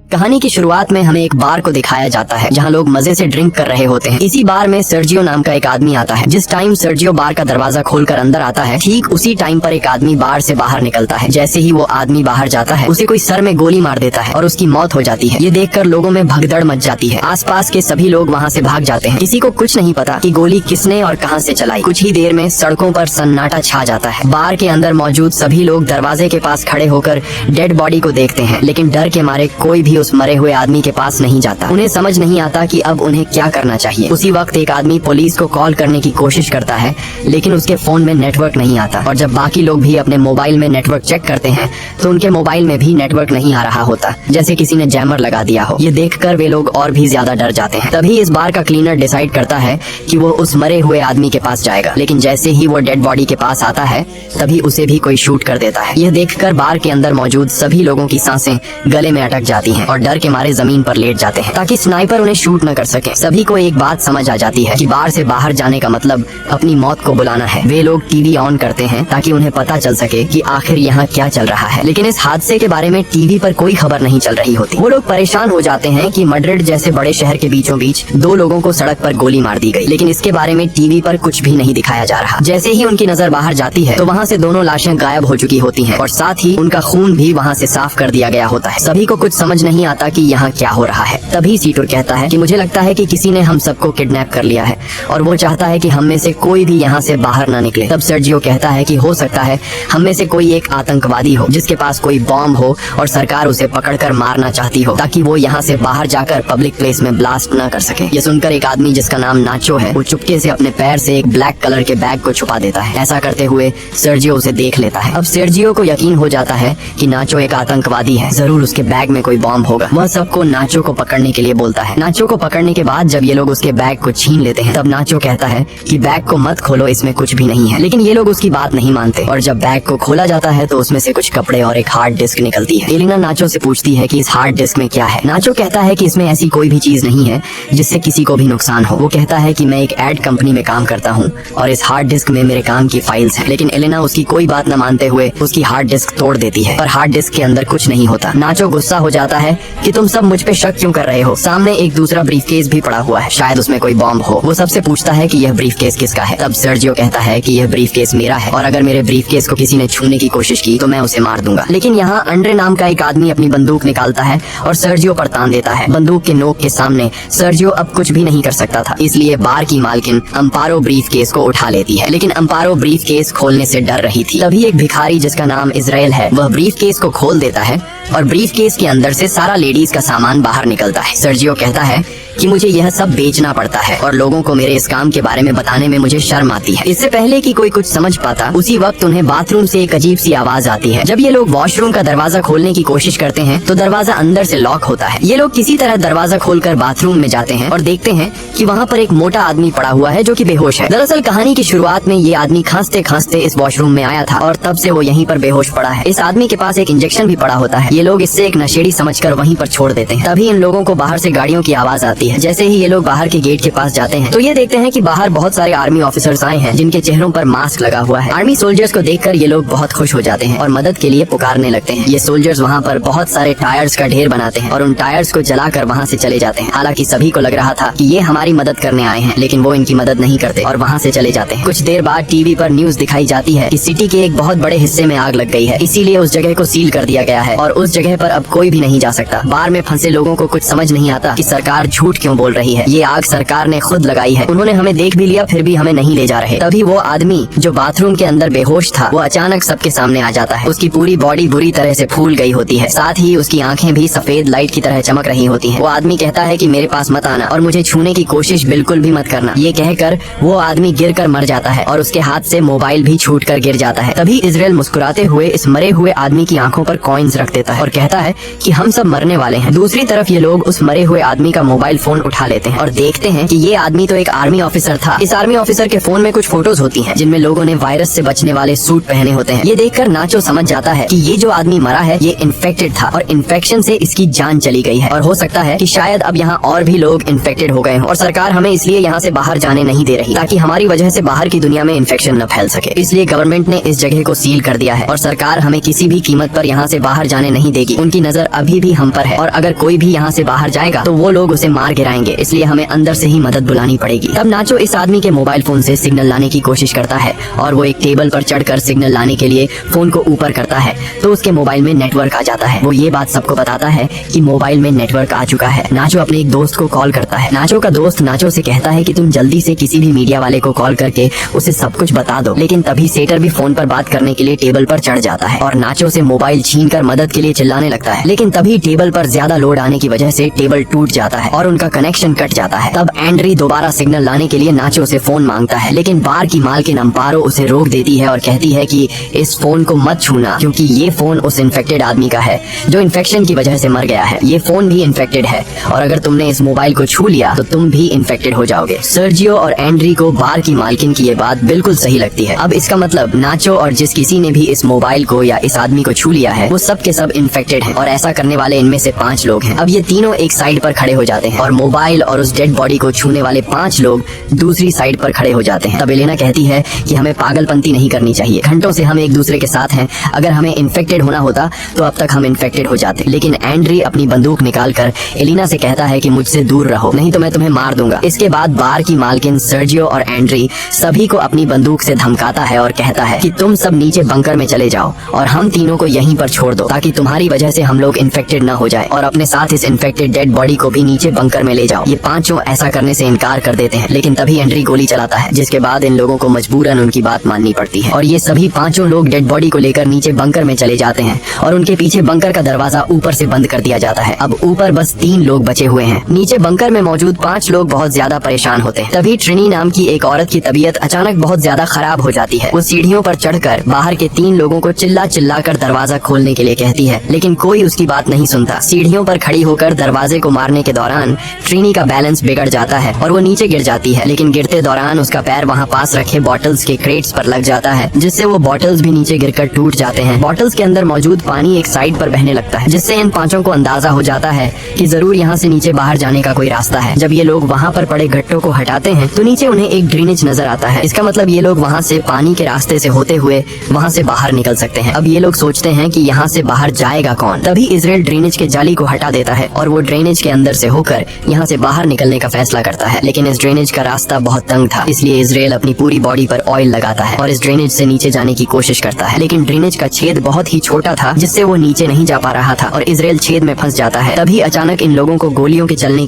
कहानी की शुरुआत में हमें एक बार को दिखाया जाता है जहां लोग मजे से ड्रिंक कर रहे होते हैं। इसी बार में सर्जियो नाम का एक आदमी आता है। जिस टाइम सर्जियो बार का दरवाजा खोलकर अंदर आता है, ठीक उसी टाइम पर एक आदमी बार से बाहर निकलता है। जैसे ही वो आदमी बाहर जाता है, उसे कोई सर में गोली मार देता है और उसकी मौत हो जाती है। ये देखकर लोगों में भगदड़ मच जाती है। आसपास के सभी लोग वहाँ से भाग जाते हैं। किसी को कुछ नहीं पता कि गोली किसने और कहां से चलाई। कुछ ही देर में सड़कों पर सन्नाटा छा जाता है। बार के अंदर मौजूद सभी लोग दरवाजे के पास खड़े होकर डेड बॉडी को देखते हैं, लेकिन डर के मारे कोई भी उस मरे हुए आदमी के पास नहीं जाता। उन्हें समझ नहीं आता कि अब उन्हें क्या करना चाहिए। उसी वक्त एक आदमी पुलिस को कॉल करने की कोशिश करता है, लेकिन उसके फोन में नेटवर्क नहीं आता। और जब बाकी लोग भी अपने मोबाइल में नेटवर्क चेक करते हैं तो उनके मोबाइल में भी नेटवर्क नहीं आ रहा होता, जैसे किसी ने जैमर लगा दिया हो। ये देखकर वे लोग और भी ज्यादा डर जाते हैं। तभी इस बार का क्लीनर डिसाइड करता है कि वो उस मरे हुए आदमी के पास जाएगा, लेकिन जैसे ही वो डेड बॉडी के पास आता है तभी उसे भी कोई शूट कर देता है। यह देखकर बार के अंदर मौजूद सभी लोगों की सांसें गले में अटक जाती हैं और डर के मारे जमीन पर लेट जाते हैं ताकि स्नाइपर उन्हें शूट न कर सके। सभी को एक बात समझ आ जाती है कि बार से बाहर जाने का मतलब अपनी मौत को बुलाना है। वे लोग टीवी ऑन करते हैं ताकि उन्हें पता चल सके कि आखिर यहाँ क्या चल रहा है, लेकिन इस हादसे के बारे में टीवी पर कोई खबर नहीं चल रही होती। वो लोग परेशान हो जाते हैं कि मैड्रिड जैसे बड़े शहर के बीचों बीच 2 लोगों को सड़क पर गोली मार दी गई, लेकिन इसके बारे में टीवी पर कुछ भी नहीं दिखाया जा रहा। जैसे ही उनकी नजर बाहर जाती है तो वहाँ से दोनों लाशें गायब हो चुकी होती हैं और साथ ही उनका खून भी वहाँ से साफ कर दिया गया होता है। सभी को कुछ समझ नहीं आता कि यहाँ क्या हो रहा है। तभी सीटोर कहता है कि मुझे लगता है कि किसी ने हम सबको किडनैप कर लिया है और वो चाहता है कि हम में से कोई भी यहाँ से बाहर ना निकले। तब सर्जियो कहता है कि हो सकता है हम में से कोई एक आतंकवादी हो जिसके पास कोई बॉम्ब हो और सरकार उसे पकड़कर मारना चाहती हो ताकि वो यहाँ से बाहर जाकर पब्लिक प्लेस में ब्लास्ट न कर सके। ये सुनकर एक आदमी जिसका नाम नाचो है, वो चुपके से अपने पैर से एक ब्लैक कलर के बैग को छुपा देता है। ऐसा करते हुए सर्जियो उसे देख लेता है। अब सर्जियो को यकीन हो जाता है कि नाचो एक आतंकवादी है, जरूर उसके बैग में कोई बॉम्ब होगा। वह सबको नाचो को पकड़ने के लिए बोलता है। नाचो को पकड़ने के बाद जब ये लोग उसके बैग को छीन लेते हैं, तब नाचो कहता है कि बैग को मत खोलो, इसमें कुछ भी नहीं है। लेकिन ये लोग उसकी बात नहीं मानते और जब बैग को खोला जाता है तो उसमें से कुछ कपड़े और एक हार्ड डिस्क निकलती है। एलिना नाचो से पूछती है कि इस हार्ड डिस्क में क्या है। नाचो कहता है कि इसमें ऐसी कोई भी चीज नहीं है जिससे किसी को भी नुकसान हो। वो कहता है कि मैं एक एड कंपनी में काम करता हूँ और इस हार्ड डिस्क में मेरे काम की फाइल्स हैं। लेकिन एलिना उसकी कोई बात न मानते हुए उसकी हार्ड डिस्क तोड़ देती है, पर हार्ड डिस्क के अंदर कुछ नहीं होता। नाचो गुस्सा हो जाता है कि तुम सब मुझ पे शक क्यों कर रहे हो। सामने एक दूसरा ब्रीफकेस भी पड़ा हुआ है, शायद उसमें कोई बॉम्ब हो। वो सबसे पूछता है कि यह ब्रीफकेस किसका है। तब सर्जियो कहता है कि यह ब्रीफकेस मेरा है और अगर मेरे ब्रीफकेस को किसी ने छूने की कोशिश की तो मैं उसे मार दूंगा। लेकिन यहाँ अंड्रे नाम का एक आदमी अपनी बंदूक निकालता है और सर्जियो पर तान देता है। बंदूक के नोक के सामने सर्जियो अब कुछ भी नहीं कर सकता था, इसलिए बार की मालकिन अम्पारो ब्रीफकेस को उठा लेती है। लेकिन अम्पारो ब्रीफकेस खोलने से डर रही थी। तभी एक भिखारी जिसका नाम इजराइल है, वह ब्रीफकेस को खोल देता है और ब्रीफकेस के अंदर से सारा लेडीज का सामान बाहर निकलता है। सर्जियो कहता है कि मुझे यह सब बेचना पड़ता है और लोगों को मेरे इस काम के बारे में बताने में मुझे शर्म आती है। इससे पहले कि कोई कुछ समझ पाता, उसी वक्त उन्हें बाथरूम से एक अजीब सी आवाज आती है। जब ये लोग वॉशरूम का दरवाजा खोलने की कोशिश करते हैं तो दरवाजा अंदर से लॉक होता है। ये लोग किसी तरह दरवाजा खोलकर बाथरूम में जाते हैं और देखते हैं कि वहाँ पर एक मोटा आदमी पड़ा हुआ है जो कि बेहोश है। दरअसल कहानी की शुरुआत में ये आदमी खांसते खांसते इस वॉशरूम में आया था और तब से वो यहीं पर बेहोश पड़ा है। इस आदमी के पास एक इंजेक्शन भी पड़ा होता है। ये लोग इससे एक नशेड़ी समझकर वहीं पर छोड़ देते हैं। तभी इन लोगों को बाहर से गाड़ियों की आवाज आती है। जैसे ही ये लोग बाहर के गेट के पास जाते हैं तो ये देखते हैं कि बाहर बहुत सारे आर्मी ऑफिसर्स आए हैं जिनके चेहरों पर मास्क लगा हुआ है। आर्मी सोल्जर्स को देखकर ये लोग बहुत खुश हो जाते हैं और मदद के लिए पुकारने लगते हैं। ये सोल्जर्स वहाँ पर बहुत सारे टायर्स का ढेर बनाते हैं और उन टायर्स को जलाकर वहाँ से चले जाते हैं। हालांकि सभी को लग रहा था कि ये हमारी मदद करने आए हैं, लेकिन वो इनकी मदद नहीं करते और वहाँ से चले जाते हैं। कुछ देर बाद टीवी पर न्यूज दिखाई जाती है कि सिटी के एक बहुत बड़े हिस्से में आग लग गई है, इसीलिए उस जगह को सील कर दिया गया है और उस जगह पर अब कोई भी नहीं जा सकता। बार में फंसे लोगों को कुछ समझ नहीं आता कि सरकार झूठ क्यों बोल रही है। ये आग सरकार ने खुद लगाई है। उन्होंने हमें देख भी लिया, फिर भी हमें नहीं ले जा रहे। तभी वो आदमी जो बाथरूम के अंदर बेहोश था, वो अचानक सबके सामने आ जाता है। उसकी पूरी बॉडी बुरी तरह से फूल गई होती है, साथ ही उसकी आंखें भी सफेद लाइट की तरह चमक रही होती हैं। वो आदमी कहता है कि मेरे पास मत आना और मुझे छूने की कोशिश बिल्कुल भी मत करना। ये कहकर वो आदमी गिर कर मर जाता है और उसके हाथ से मोबाइल भी छूट कर गिर जाता है। तभी इजराइल मुस्कुराते हुए इस मरे हुए आदमी की आंखों पर कॉइन्स रख देता है और कहता है कि हम सब मरने वाले हैं। दूसरी तरफ ये लोग उस मरे हुए आदमी का मोबाइल फोन उठा लेते हैं और देखते हैं कि ये आदमी तो एक आर्मी ऑफिसर था। इस आर्मी ऑफिसर के फोन में कुछ फोटोज होती हैं जिनमें लोगों ने वायरस से बचने वाले सूट पहने होते हैं। ये देखकर नाचो समझ जाता है कि ये जो आदमी मरा है ये इन्फेक्टेड था और इन्फेक्शन से इसकी जान चली गई है और हो सकता है कि शायद अब यहाँ और भी लोग इन्फेक्टेड हो गए हों और सरकार हमें इसलिए यहाँ से बाहर जाने नहीं दे रही ताकि हमारी वजह से बाहर की दुनिया में इन्फेक्शन न फैल सके। इसलिए गवर्नमेंट ने इस जगह को सील कर दिया है और सरकार हमें किसी भी कीमत पर यहाँ से बाहर जाने नहीं देगी। उनकी नजर अभी भी हम पर है और अगर कोई भी यहाँ से बाहर जाएगा तो वो लोग उसे मार गिराएंगे, इसलिए हमें अंदर से ही मदद बुलानी पड़ेगी। तब नाचो इस आदमी के मोबाइल फोन से सिग्नल लाने की कोशिश करता है और वो एक टेबल पर चढ़कर सिग्नल लाने के लिए फोन को ऊपर करता है तो उसके मोबाइल में नेटवर्क आ जाता है। वो ये बात सबको बताता है कि मोबाइल में नेटवर्क आ चुका है। नाचो अपने एक दोस्त को कॉल करता है। नाचो का दोस्त नाचो से कहता है कि तुम जल्दी से किसी भी मीडिया वाले को कॉल करके उसे सब कुछ बता दो, लेकिन तभी सेटर भी फोन पर बात करने के लिए टेबल पर चढ़ जाता है और नाचो से मोबाइल छीनकर मदद के लिए चिल्लाने लगता है, लेकिन तभी टेबल पर ज्यादा लोड आने की वजह से टेबल टूट जाता है और उनका कनेक्शन कट जाता है। तब एंड्री दोबारा सिग्नल लाने के लिए नाचो से फोन मांगता है, लेकिन बार की मालकिन अम्पारो उसे रोक देती है और कहती है कि इस फोन को मत छूना क्योंकि ये फोन उस इन्फेक्टेड आदमी का है जो इन्फेक्शन की वजह से मर गया है। ये फोन भी इन्फेक्टेड है और अगर तुमने इस मोबाइल को छू लिया तो तुम भी इन्फेक्टेड हो जाओगे। सर्जियो और एंड्री को बार की मालकिन की ये बात बिल्कुल सही लगती है। अब इसका मतलब नाचो और जिस किसी ने भी इस मोबाइल को या इस आदमी को छू लिया है वो सब के सब इन्फेक्टेड हैं और ऐसा करने वाले इनमें से 5 लोग हैं। अब ये तीनों एक साइड पर खड़े हो जाते हैं और मोबाइल और उस डेड बॉडी को छूने वाले 5 लोग दूसरी साइड पर खड़े हो जाते हैं। तब एलेना कहती है कि हमें पागलपंती नहीं करनी चाहिए, घंटों से हम एक दूसरे के साथ हैं, अगर हमें इन्फेक्टेड होना होता तो अब तक हम इन्फेक्टेड हो जाते। लेकिन एंड्री अपनी बंदूक निकालकर एलिना से कहता है कि मुझसे दूर रहो नहीं तो मैं तुम्हें मार दूंगा। इसके बाद बार की मालकिन सर्जियो और एंड्री सभी को अपनी बंदूक से धमकाता है और कहता है कि तुम सब नीचे बंकर में चले जाओ और हम तीनों को यहीं पर छोड़ दो ताकि तुम्हारी वजह से हम लोग इन्फेक्टेड न हो जाए और अपने साथ इस इन्फेक्टेड डेड बॉडी को भी नीचे बंकर में ले जाओ। ये 5 ऐसा करने से इनकार कर देते हैं, लेकिन तभी एंड्री गोली चलाता है जिसके बाद इन लोगों को मजबूरन उनकी बात माननी पड़ती है और ये सभी 5 लोग डेड बॉडी को लेकर नीचे बंकर में चले जाते हैं और उनके पीछे बंकर का दरवाजा ऊपर से बंद कर दिया जाता है। अब ऊपर बस 3 लोग बचे हुए हैं। नीचे बंकर में मौजूद 5 लोग बहुत ज्यादा परेशान होते हैं। तभी ट्रिनी नाम की एक औरत की तबीयत अचानक बहुत ज्यादा खराब हो जाती है। वो सीढ़ियों पर चढ़कर बाहर के 3 लोगों को चिल्ला चिल्ला कर दरवाजा खोलने के लिए कहती है, लेकिन कोई उसकी बात नहीं सुनता। सीढ़ियों पर खड़ी होकर दरवाजे को मारने के दौरान ट्रिनी का बैलेंस बिगड़ जाता है और वो नीचे गिर जाती है, लेकिन गिरते दौरान उसका पैर वहाँ पास रखे बॉटल्स के क्रेट्स पर लग जाता है जिससे वो बॉटल्स भी नीचे गिरकर टूट जाते हैं। बॉटल्स के अंदर मौजूद पानी एक साइड पर बहने लगता है जिससे इन 5 को अंदाजा हो जाता है कि जरूर यहाँ से नीचे बाहर जाने का कोई रास्ता है। जब ये लोग वहाँ पर पड़े गट्टों को हटाते हैं तो नीचे उन्हें एक ड्रेनेज नजर आता है। इसका मतलब ये लोग वहाँ से पानी के रास्ते से होते हुए वहाँ से बाहर निकल सकते हैं। अब ये लोग सोचते हैं कि यहाँ से बाहर जाएगा कौन। तभी इजराइल ड्रेनेज के जाली को हटा देता है और वो ड्रेनेज के अंदर से होकर यहाँ से बाहर निकलने का फैसला करता है, लेकिन इस ड्रेनेज का रास्ता बहुत तंग था, इसलिए इजराइल अपनी पूरी बॉडी पर ऑयल लगाता है और इस ड्रेनेज से नीचे जाने की कोशिश करता है, लेकिन ड्रेनेज का छेद बहुत ही छोटा था जिससे वो नीचे नहीं जा पा रहा था और इजराइल छेद में फंस जाता है। तभी अचानक इन लोगों को गोलियों के चलने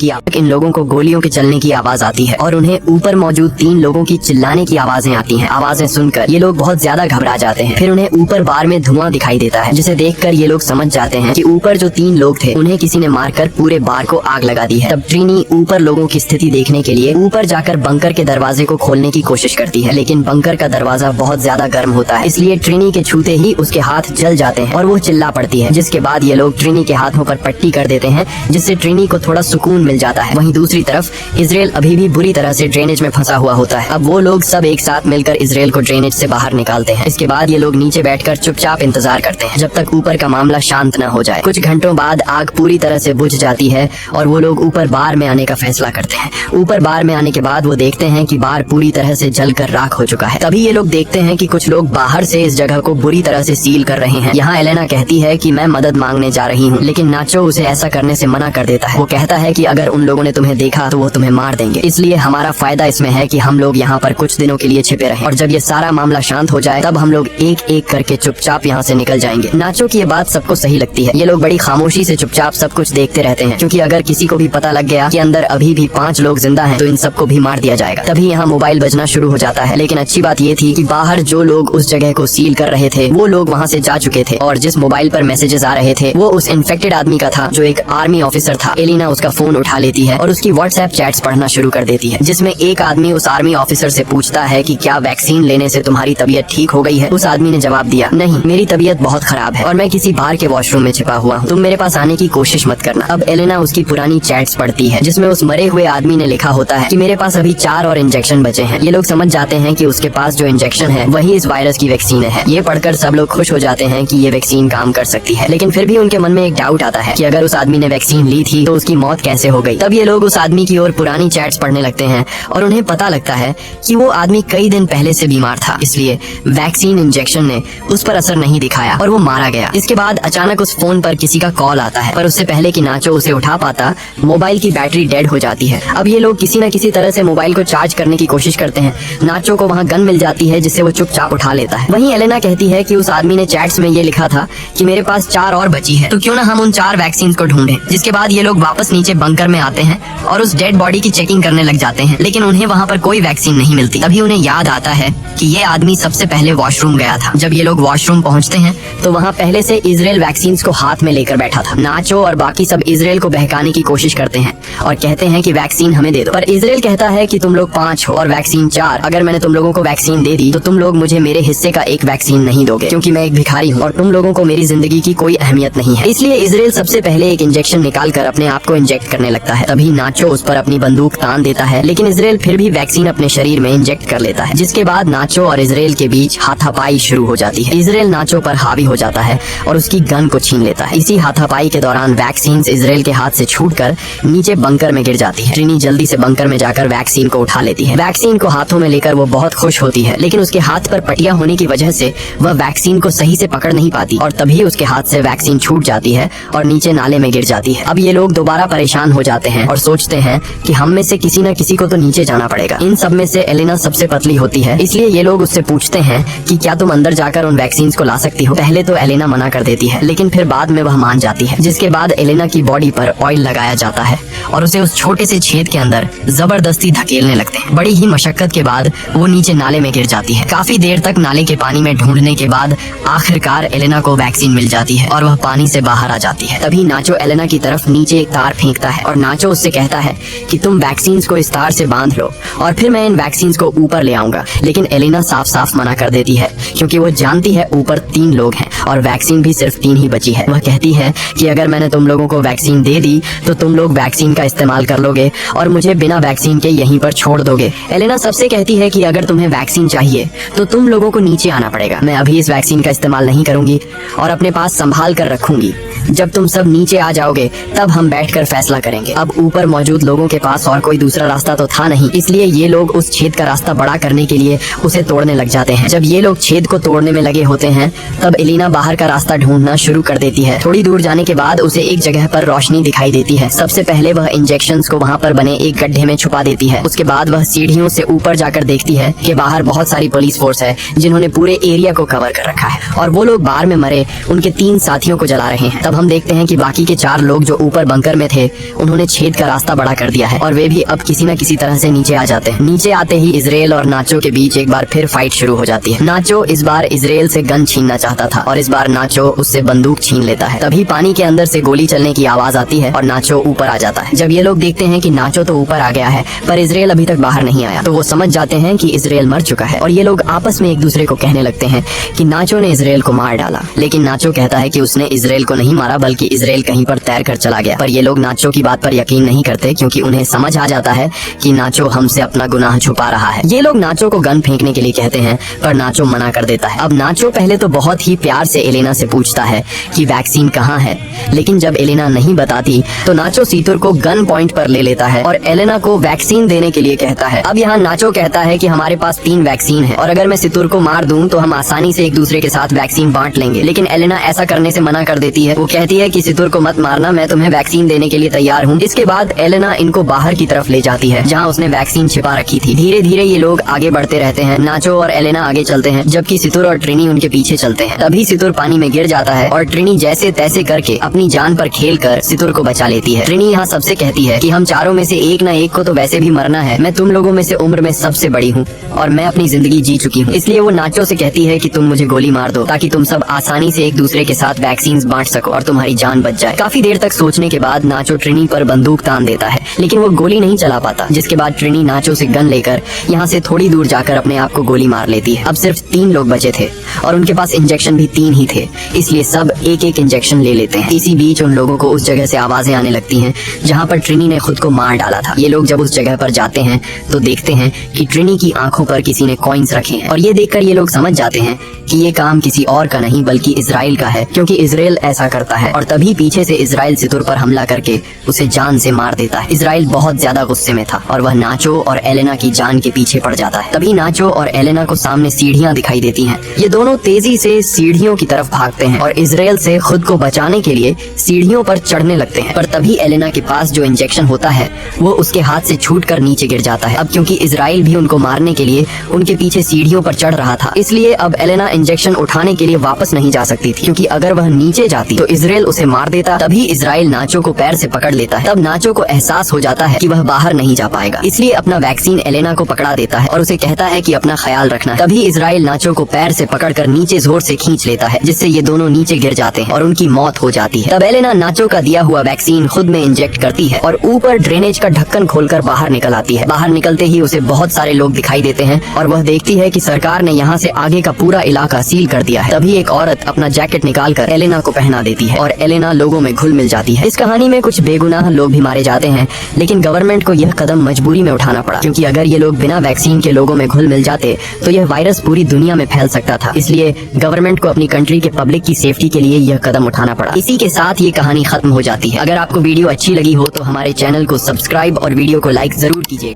की आवाज आती है और उन्हें ऊपर मौजूद 3 लोगों की चिल्लाने की आवाजें आती हैं। आवाजें सुनकर ये लोग बहुत ज्यादा घबरा जाते हैं। फिर उन्हें ऊपर बार में धुआं दिखाई देता है जिसे देखकर ये लोग समझ जाते हैं कि ऊपर जो 3 लोग थे उन्हें किसी ने मारकर पूरे बार को आग लगा दी है। तब ट्रिनी ऊपर लोगों की स्थिति देखने के लिए ऊपर जाकर बंकर के दरवाजे को खोलने की कोशिश करती है, लेकिन बंकर का दरवाजा बहुत ज्यादा गर्म होता है, इसलिए ट्रिनी के छूते ही उसके हाथ जल जाते हैं और वो चिल्ला पड़ती है, जिसके बाद ये लोग ट्रिनी के हाथों पर पट्टी कर देते हैं जिससे ट्रिनी को थोड़ा सुकून मिल जाता है। वहीं दूसरी तरफ इजराइल अभी भी बुरी तरह से ड्रेनेज में फंसा हुआ होता है। अब वो लोग सब एक साथ मिलकर इजराइल को ड्रेनेज से बाहर निकालते हैं। इसके बाद ये लोग नीचे बैठकर चुपचाप इंतजार करते हैं जब तक ऊपर का मामला शांत न हो जाए। कुछ घंटों बाद आग पूरी तरह से बुझ जाती है और वो लोग ऊपर बार में आने का फैसला करते हैं। ऊपर बार में आने के बाद वो देखते हैं कि बार पूरी तरह से जलकर राख हो चुका है। तभी ये लोग देखते हैं कि कुछ लोग बाहर से इस जगह को बुरी तरह से सील कर रहे हैं। यहाँ एलेना कहती है कि मैं मदद मांगने जा रही हूँ, लेकिन नाचो उसे ऐसा करने से मना कर देता है। वो कहता है कि अगर उन लोगों ने तुम्हें देखा तो वो तुम्हें मार देंगे, इसलिए हमारा फायदा इसमें है कि हम लोग यहाँ पर कुछ दिनों के लिए छिपे रहें और जब ये सारा मामला शांत हो जाए तब हम लोग एक एक करके चुपचाप यहाँ से निकल जाएंगे। नाचो की ये बात सबको सही लगती है। ये लोग बड़ी खामोशी से चुपचाप सब कुछ देखते रहते हैं क्योंकि अगर किसी को भी पता लग गया कि अंदर अभी भी 5 लोग जिंदा हैं तो इन सबको भी मार दिया जाएगा। तभी यहाँ मोबाइल बजना शुरू हो जाता है, लेकिन अच्छी बात ये थी कि बाहर जो लोग उस जगह को सील कर रहे थे वो लोग वहाँ से जा चुके थे और जिस मोबाइल पर मैसेजेस आ रहे थे वो उस इन्फेक्टेड आदमी का था जो एक आर्मी ऑफिसर था। एलिना उसका फोन उठा लेती है और उसकी व्हाट्सएप चैट्स पढ़ना शुरू कर देती है जिसमें एक आदमी उस आर्मी ऑफिसर से पूछता है कि क्या वैक्सीन लेने से तुम्हारी तबीयत ठीक हो गई है। उस आदमी ने जवाब दिया, नहीं, मेरी तबीयत बहुत खराब है और मैं किसी बार के वॉशरूम में छिपा हुआ हूँ, तुम मेरे पास आने की कोशिश मत करना। अब एलेना उसकी पुरानी चैट्स पड़ती है जिसमें उस मरे हुए आदमी ने लिखा होता है कि मेरे पास अभी 4 और इंजेक्शन बचे हैं। ये लोग समझ जाते हैं कि उसके पास जो इंजेक्शन है वही इस वायरस की वैक्सीन है। ये पढ़कर सब लोग खुश हो जाते हैं कि ये वैक्सीन काम कर सकती है, लेकिन फिर भी उनके मन में एक डाउट आता है कि अगर उस आदमी ने वैक्सीन ली थी तो उसकी मौत कैसे हो गई। तब ये लोग उस आदमी की ओर पुरानी चैट्स पढ़ने लगते हैं और उन्हें पता लगता है कि वो आदमी कई दिन पहले से बीमार था, इसलिए वैक्सीन इंजेक्शन ने उस पर असर नहीं दिखाया और वो मारा गया। इसके बाद अचानक उस फोन पर किसी का कॉल आता है, पर उससे पहले कि नाचो उसे उठा पाता, मोबाइल की बैटरी डेड हो जाती है। अब ये लोग किसी न किसी तरह से मोबाइल को चार्ज करने की कोशिश करते हैं। नाचो को वहाँ गन मिल जाती है जिससे वो चुपचाप उठा लेता है। वहीं एलेना कहती है कि उस आदमी ने चैट्स में ये लिखा था कि मेरे पास 4 और बची है, तो क्यों ना हम उन 4 वैक्सीन को ढूंढें। जिसके बाद ये लोग वापस नीचे बंकर में आते हैं और उस डेड बॉडी की चेकिंग करने लग जाते हैं, लेकिन उन्हें वहाँ पर कोई वैक्सीन नहीं मिलती। तभी उन्हें याद आता है कि ये आदमी सबसे पहले वॉशरूम गया था। जब ये लोग वॉशरूम पहुँचते हैं तो वहाँ पहले से इजराइल वैक्सीन को हाथ में लेकर बैठा था। नाचो और बाकी सब इजराइल को बहकाने की कोशिश करते हैं और कहते हैं कि वैक्सीन हमें दे दो, पर इजराइल कहता है कि तुम लोग 5 हो और वैक्सीन 4। अगर मैंने तुम लोगों को वैक्सीन दे दी तो तुम लोग मुझे मेरे हिस्से का एक वैक्सीन नहीं दोगे, क्योंकि मैं एक भिखारी हूँ और तुम लोगों को मेरी जिंदगी की कोई अहमियत नहीं है। इसलिए इजराइल सबसे पहले एक इंजेक्शन निकाल कर अपने आप को इंजेक्ट करने लगता है। तभी नाचो उस पर अपनी बंदूक तान देता है, लेकिन इजराइल फिर भी वैक्सीन अपने शरीर में इंजेक्ट कर लेता है। जिसके बाद नाचो और इजराइल के बीच हाथापाई शुरू हो जाती है। इजराइल नाचो पर हावी हो जाता है और उसकी गन को छीन लेता है। इसी हाथापाई के दौरान वैक्सीन इजराइल के हाथ से छूटकर नीचे बंकर में गिर जाती है। ट्रिनी जल्दी से बंकर में जाकर वैक्सीन को उठा लेती है। वैक्सीन को हाथों में लेकर वो बहुत खुश होती है, लेकिन उसके हाथ पर पटिया होने की वजह से वह वैक्सीन को सही से पकड़ नहीं पाती और तभी उसके हाथ से वैक्सीन छूट जाती है और नीचे नाले में गिर जाती है। अब ये लोग दोबारा परेशान हो जाते हैं और सोचते हैं कि हम में से किसी न किसी को तो नीचे जाना पड़ेगा। इन सब में से एलेना सबसे पतली होती है, इसलिए ये लोग उससे पूछते हैं कि क्या तुम अंदर जाकर उन वैक्सीन को ला सकती हो। पहले तो एलेना मना कर देती है, लेकिन फिर बाद में वह मान जाती है। जिसके बाद एलेना की बॉडी पर ऑयल लगाया जाता है और उसे उस छोटे से छेद के अंदर जबरदस्ती धकेलने लगते हैं। बड़ी ही मशक्कत के बाद वो नीचे नाले में गिर जाती है। काफी देर तक नाले के पानी में ढूंढने के बाद आखिरकार एलेना को वैक्सीन मिल जाती है और वह पानी से बाहर आ जाती है। तभी नाचो एलेना की तरफ नीचे एक तार फेंकता है और नाचो उससे कहता है कि तुम वैक्सीन को इस तार से बांध लो और फिर मैं इन वैक्सीन को ऊपर ले आऊंगा। लेकिन एलेना साफ साफ मना कर देती है, क्योंकि वो जानती है ऊपर 3 लोग हैं और वैक्सीन भी सिर्फ 3 ही बची है। वह कहती है कि अगर मैंने तुम लोगों को वैक्सीन दे दी तो तुम लोग वैक्सीन का इस्तेमाल कर लोगे और मुझे बिना वैक्सीन के यहीं पर छोड़ दोगे। एलेना सबसे कहती है कि अगर तुम्हें वैक्सीन चाहिए तो तुम लोगों को नीचे आना पड़ेगा। मैं अभी इस वैक्सीन का इस्तेमाल नहीं करूंगी और अपने पास संभाल कर रखूंगी। जब तुम सब नीचे आ जाओगे तब हम बैठकर फैसला करेंगे। अब ऊपर मौजूद लोगों के पास और कोई दूसरा रास्ता तो था नहीं, इसलिए ये लोग उस छेद का रास्ता बड़ा करने के लिए उसे तोड़ने लग जाते हैं। जब ये लोग छेद को तोड़ने में लगे होते हैं तब एलेना बाहर का रास्ता ढूंढना शुरू कर देती है। थोड़ी दूर जाने के बाद उसे एक जगह पर रोशनी दिखाई देती है। सबसे पहले वह इंजेक्शंस को वहाँ पर बने एक गड्ढे में छुपा देती है। उसके बाद वह सीढ़ियों से ऊपर जाकर देखती है कि बाहर बहुत सारी पुलिस फोर्स है जिन्होंने पूरे एरिया को कवर कर रखा है और वो लोग बाहर में मरे उनके 3 साथियों को जला रहे हैं। तब हम देखते हैं कि बाकी के 4 लोग जो ऊपर बंकर में थे उन्होंने छेद का रास्ता बड़ा कर दिया है और वे भी अब किसी न किसी तरह से नीचे आ जाते हैं। नीचे आते ही इजराइल और नाचो के बीच एक बार फिर फाइट शुरू हो जाती है। नाचो इस बार इजराइल से गन छीनना चाहता था और इस बार नाचो उससे बंदूक छीन लेता है। तभी पानी के अंदर से गोली चलने की आवाज आती है और नाचो ऊपर आ जाता है। जब ये लोग देखते हैं कि नाचो तो ऊपर आ गया है पर इजराइल अभी तक बाहर नहीं आया तो वो समझ जाते हैं कि इजराइल मर चुका है और ये लोग आपस में एक दूसरे को कहने लगते हैं कि नाचो ने इजराइल को मार डाला। लेकिन नाचो कहता है कि उसने इजराइल को नहीं मारा बल्कि इजराइल कहीं पर तैर कर चला गया। पर ये लोग नाचो की बात पर यकीन नहीं करते क्योंकि उन्हें समझ आ जाता है कि नाचो हमसे अपना गुनाह छुपा रहा है। ये लोग नाचो को गन फेंकने के लिए कहते हैं पर नाचो मना कर देता है। अब नाचो पहले तो बहुत ही प्यार से एलेना से पूछता है कि वैक्सीन कहाँ है, लेकिन जब एलेना नहीं बताती तो नाचो सीतुर को गन पॉइंट पर ले लेता है और एलेना को वैक्सीन देने के लिए कहता है। अब यहाँ नाचो कहता है कि हमारे पास 3 वैक्सीन है और अगर मैं सितुर को मार दूं तो हम आसानी से एक दूसरे के साथ वैक्सीन बांट लेंगे। लेकिन एलेना ऐसा करने से मना कर देती है। वो कहती है कि सितुर को मत मारना, मैं तुम्हें वैक्सीन देने के लिए तैयार हूँ। इसके बाद एलेना इनको बाहर की तरफ ले जाती है जहाँ उसने वैक्सीन छिपा रखी थी। धीरे धीरे ये लोग आगे बढ़ते रहते हैं। नाचो और एलेना आगे चलते हैं जबकि सितुर और ट्रिनी उनके पीछे चलते हैं। तभी सितुर पानी में गिर जाता है और ट्रिनी जैसे तैसे करके अपनी जान पर खेल कर सितुर को बचा लेती है। ट्रिनी यहाँ सबसे कहती है कि हम चारों में से एक ना एक को तो वैसे भी मरना है। मैं तुम लोगों में से उम्र में सबसे बड़ी हूँ और मैं अपनी जिंदगी जी चुकी हूँ। इसलिए वो नाचो से कहती है कि तुम मुझे गोली मार दो ताकि तुम सब आसानी से एक दूसरे के साथ वैक्सीन बांट सको और तुम्हारी जान बच जाए। काफी देर तक सोचने के बाद नाचो ट्रिनी पर बंदूक तान देता है लेकिन वो गोली नहीं चला पाता। जिसके बाद ट्रिनी नाचो से गन लेकर यहाँ से थोड़ी दूर जाकर अपने आप को गोली मार लेती है। अब सिर्फ 3 लोग बचे थे और उनके पास इंजेक्शन भी 3 ही थे, इसलिए सब एक एक इंजेक्शन ले लेते हैं। इसी बीच उन लोगों को उस जगह से आवाजें आने लगती हैं जहाँ पर ट्रिनी ने खुद को मार डाला था। ये लोग जब उस जगह पर जाते हैं तो देखते हैं कि ट्रिनी की आंखों पर किसी ने कॉइन्स रखे हैं और ये देखकर ये लोग समझ जाते हैं कि ये काम किसी और का नहीं बल्कि इजराइल का है, क्योंकि इजराइल ऐसा करता है। और तभी पीछे से इजराइल सितुर पर हमला करके उसे जान से मार देता है। इजराइल बहुत ज्यादा गुस्से में था और वह नाचो और एलेना की जान के पीछे पड़ जाता है। तभी नाचो और एलेना को सामने सीढ़ियां दिखाई देती हैं। ये दोनों तेजी से सीढ़ियों की तरफ भागते हैं और इजराइल से खुद को बचाने के लिए सीढ़ियों पर चढ़ने लगते हैं। पर तभी एलेना के पास जो इंजेक्शन होता है वो उसके हाथ से छूटकर नीचे गिर जाता है। अब क्योंकि इजराइल भी उनको मारने के लिए उनके पीछे सीढ़ियों पर चढ़ रहा था, इसलिए अब एलेना इंजेक्शन उठाने के लिए वापस नहीं जा सकती थी, क्योंकि अगर वह नीचे जाती तो इजराइल उसे मार देता। तभी इजराइल नाचो को पैर से पकड़ लेता है। तब नाचो को एहसास हो जाता है कि वह बाहर नहीं जा पाएगा, इसलिए अपना वैक्सीन एलेना को पकड़ा देता है और उसे कहता है कि अपना ख्याल रखना। तभी इजराइल नाचो को पैर से पकड़कर नीचे जोर से खींच लेता है, जिससे ये दोनों नीचे गिर जाते हैं और उनकी मौत हो जाती है। तब एलेना नाचो का दिया हुआ वैक्सीन खुद में इंजेक्ट करती है और ऊपर ड्रेनेज का ढक्कन खोलकर बाहर निकल आती है। बाहर निकलते ही उसे बहुत सारे लोग दिखाई देते हैं और वह देखती है कि सरकार ने यहाँ से आगे का पूरा इलाका सील कर दिया है। तभी एक औरत अपना जैकेट निकालकर एलेना को पहना देती है और एलेना लोगों में घुल मिल जाती है। इस कहानी में कुछ बेगुनाह लोग भी मारे जाते हैं, लेकिन गवर्नमेंट को यह कदम मजबूरी में उठाना पड़ा, क्योंकि अगर ये लोग बिना वैक्सीन के लोगों में घुल मिल जाते तो यह वायरस पूरी दुनिया में फैल सकता था। इसलिए गवर्नमेंट को अपनी कंट्री के पब्लिक की सेफ्टी के लिए यह कदम उठाना पड़ा। इसी के साथ ये कहानी खत्म हो जाती है। अगर आपको वीडियो अच्छी लगी हो तो हमारे चैनल को सब्सक्राइब और वीडियो को लाइक जरूर कीजिए।